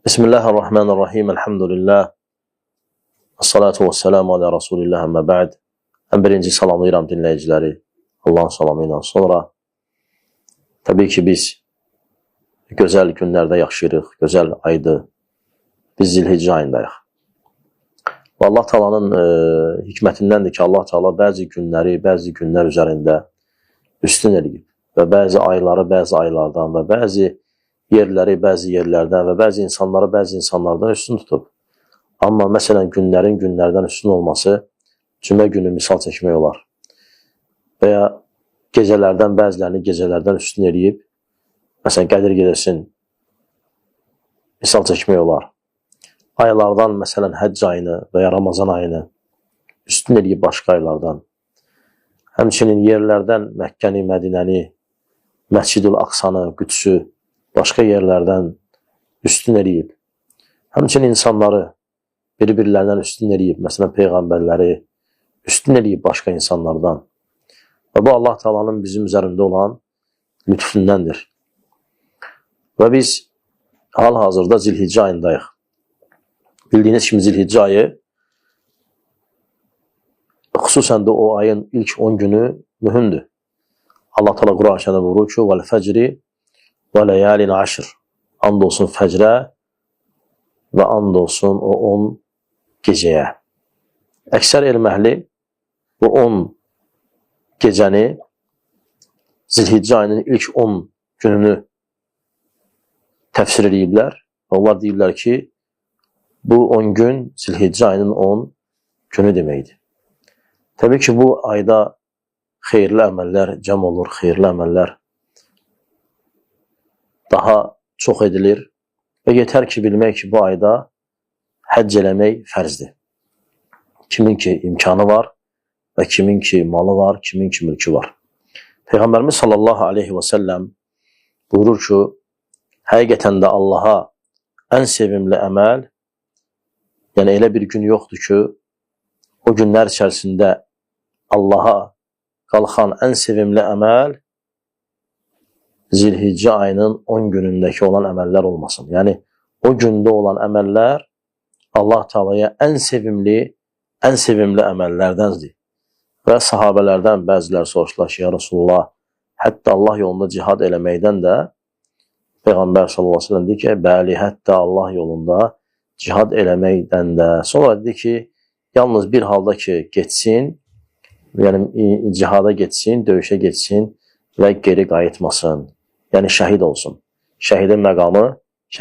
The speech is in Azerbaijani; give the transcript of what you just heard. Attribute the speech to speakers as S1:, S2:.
S1: Bismillahirrahmanirrahim. Elhamdülillah. Esselatu vesselamu ala Resulillah əmmə bə'd. Ən birinci salamlayıram dinləyiciləri Allahın salamı ilə sonra. Təbii ki, biz gözəl günlərdə yaşayırıq, gözəl aydır. Biz Zilhiccə ayındayıq. Və Allah Taala'nın hikmətindəndir ki, Allah Taala bəzi günləri, bəzi günlər üzərində üstün eləyib və bəzi ayları bəzi aylardan və bəzi yerləri bəzi yerlərdən və bəzi insanları bəzi insanlardan üstün tutub. Amma məsələn günlərin günlərdən üstün olması cümə günü misal çəkmək olar. Və ya gecələrdən bəzilərini gecələrdən üstün eləyib, məsələn Qədir gecəsini misal çəkmək olar. Aylardan məsələn Həcc ayını və ya Ramazan ayını üstün eləyib başqa aylardan. Həmçinin yerlərdən Məkkəni, Mədinəni, Məscid-ül Aqsanı, Qüdsü başqa yerlərdən üstün eləyib. Həmçinin insanları bir-birlərindən üstün eləyib. Məsələn, peyğəmbərləri üstün eləyib başqa insanlardan. Və bu Allah Taala'nın bizim üzərində olan lütfündəndir. Və biz hal-hazırda Zilhiccə ayındayıq. Bildiyiniz kimi Zilhiccə ayı, xüsusən də o ayın ilk 10 günü mühümdür. Allah Taala Quran-ı buyurur ki, "Vəl-fəcri və ləyalin aşr." And olsun fəcrə və and olsun o 10 gecəyə. Əksər elm əhli bu 10 gecəni Zilhiccə ayının ilk 10 gününü təfsir ediblər. Onlar deyirlər ki, bu 10 gün Zilhiccə ayının 10 günü deməkdir. Təbii ki, bu ayda xeyirli əməllər cəm olur, xeyirli əməllər daha çox edilir və yetər ki, bilmək ki, bu ayda həcc eləmək fərzdir. Kimin ki imkanı var və kimin ki malı var, kimin ki mülkü var. Peyğəmbərimiz sallallahu aleyhi və səlləm buyurur ki, həqiqətən də Allaha ən sevimli əməl, yəni elə bir gün yoxdur ki, o günlər içərisində Allaha qalxan ən sevimli əməl Zilhiccə ayının 10 günündəki olan əməllər olmasın. Yəni, o gündə olan əməllər Allah Taala'ya ən sevimli əməllərdəndir. Və sahabələrdən bəzilər soruşdular ki, ya Rasulullah, hətta Allah yolunda cihad eləməkdən də Peyğəmbər sallallahu aleyhi ve sellem dedi ki, bəli, hətta Allah yolunda cihad eləməkdən də. Sonra dedi ki, yalnız bir halda ki, getsin, yəni cihada getsin, döyüşə getsin və geri qayıtmasın. Yəni şəhid olsun. Şəhidin məqamı